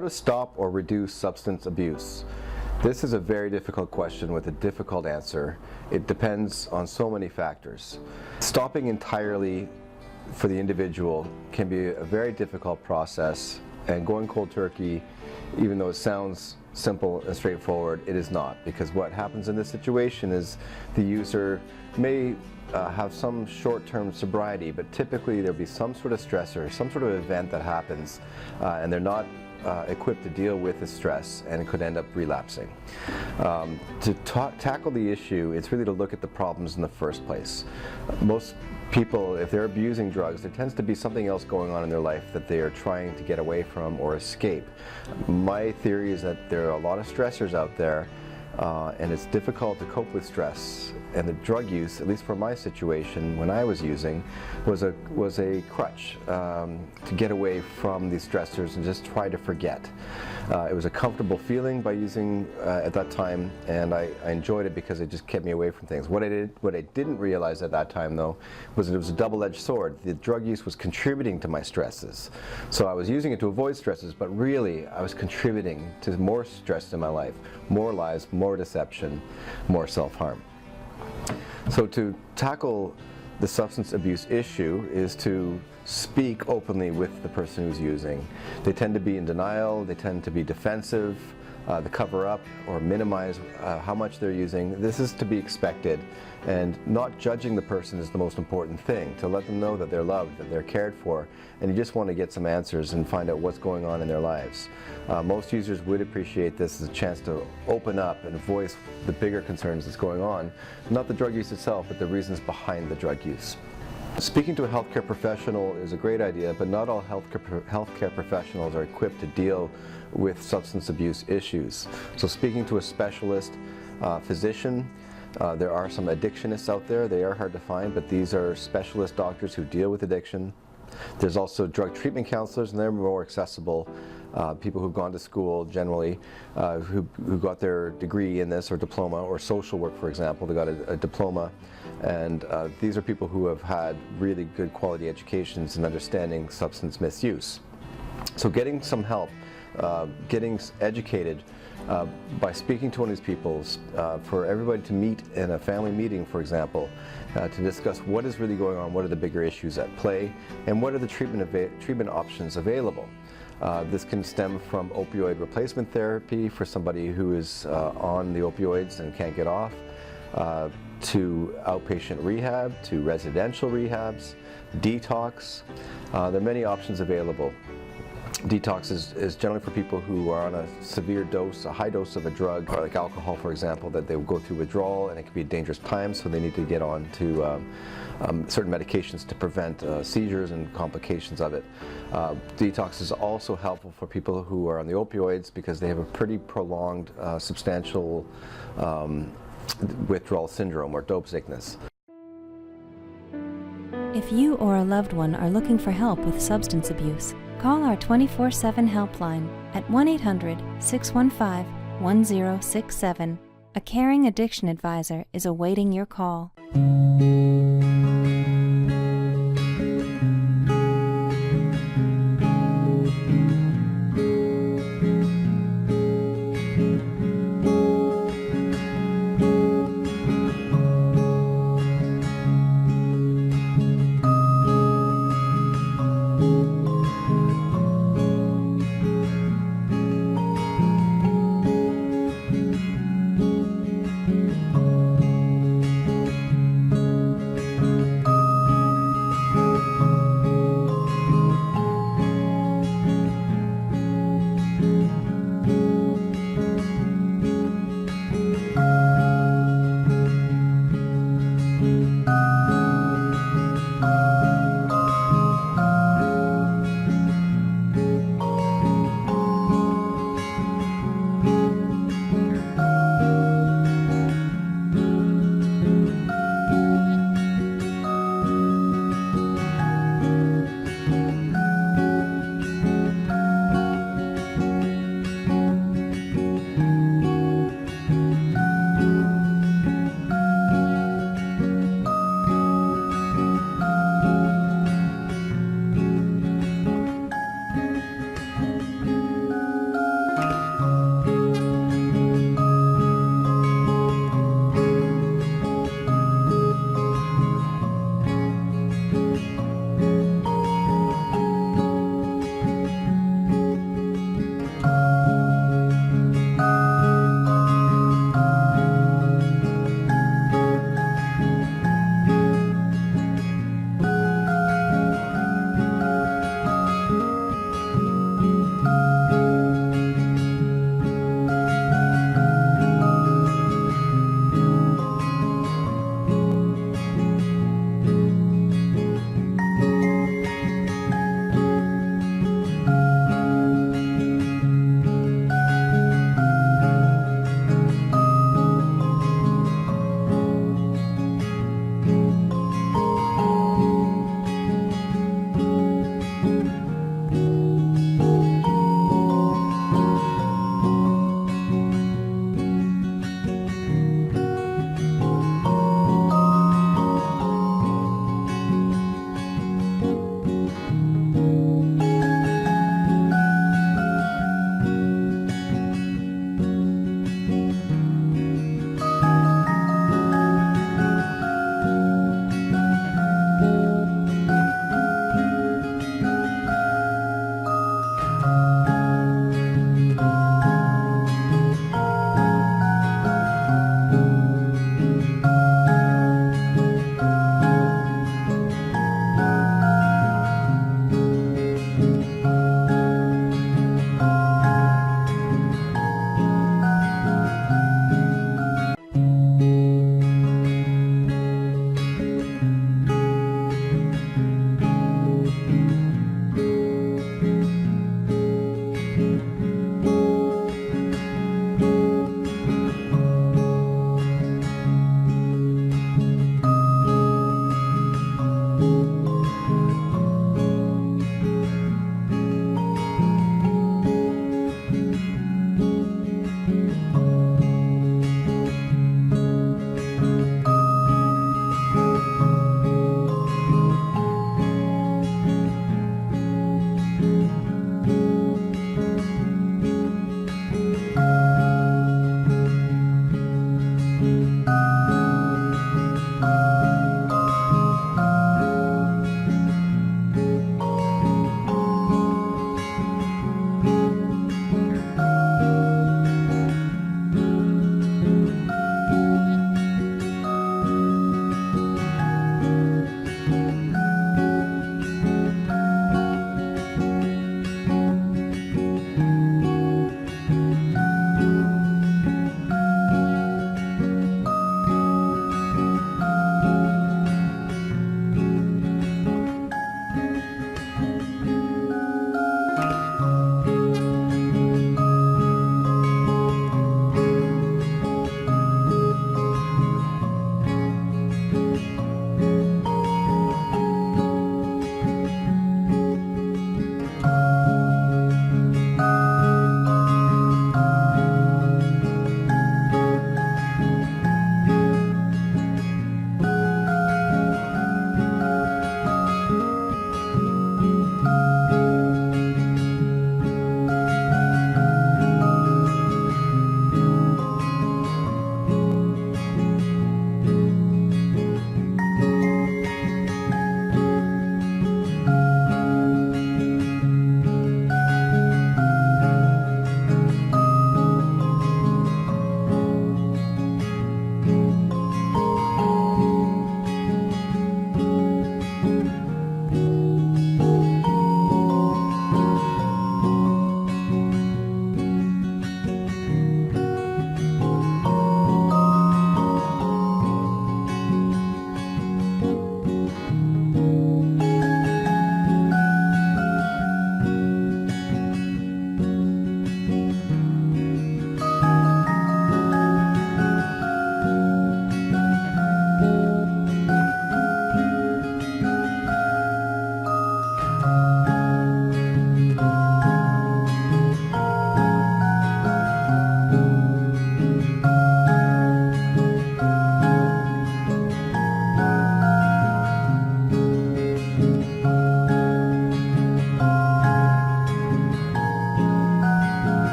How to stop or reduce substance abuse? This is a very difficult question with a difficult answer. It depends on so many factors. Stopping entirely for the individual can be a very difficult process, and going cold turkey, even though it sounds simple and straightforward, it is not, because what happens in this situation is the user may have some short-term sobriety, but typically there'll be some sort of stressor, some sort of event that happens, and they're not equipped to deal with the stress, and it could end up relapsing. To tackle the issue, it's really to look at the problems in the first place. Most people, if they're abusing drugs, there tends to be something else going on in their life that they are trying to get away from or escape. My theory is that there are a lot of stressors out there, and it's difficult to cope with stress. And the drug use, at least for my situation when I was using, was a crutch to get away from these stressors and just try to forget. It was a comfortable feeling by using at that time, and I enjoyed it because it just kept me away from things. What I didn't realize at that time, though, was that it was a double-edged sword. The drug use was contributing to my stresses. So I was using it to avoid stresses, but really I was contributing to more stress in my life, more lies, more deception, more self-harm. So to tackle the substance abuse issue is to speak openly with the person who's using. They tend to be in denial, they tend to be defensive, they cover up or minimize how much they're using. This is to be expected, and not judging the person is the most important thing, to let them know that they're loved, that they're cared for, and you just want to get some answers and find out what's going on in their lives. Most users would appreciate this as a chance to open up and voice the bigger concerns that's going on, not the drug use itself, but the reasons behind the drug use. Speaking to a healthcare professional is a great idea, but not all healthcare professionals are equipped to deal with substance abuse issues. So speaking to a specialist physician, there are some addictionists out there. They are hard to find, but these are specialist doctors who deal with addiction. There's also drug treatment counselors, and they're more accessible. People who've gone to school generally, who got their degree in this or diploma, or social work, for example, they got a diploma, and these are people who have had really good quality educations in understanding substance misuse. So getting some help, getting educated by speaking to one of these people, for everybody to meet in a family meeting, for example, to discuss what is really going on, what are the bigger issues at play, and what are the treatment options available. This can stem from opioid replacement therapy for somebody who is on the opioids and can't get off, to outpatient rehab, to residential rehabs, detox. There are many options available. Detox is generally for people who are on a severe dose, a high dose of a drug, or like alcohol, for example, that they will go through withdrawal, and it can be a dangerous time, so they need to get on to certain medications to prevent seizures and complications of it. Detox is also helpful for people who are on the opioids because they have a pretty prolonged, substantial withdrawal syndrome or dope sickness. If you or a loved one are looking for help with substance abuse, call our 24/7 helpline at 1-800-615-1067. A caring addiction advisor is awaiting your call.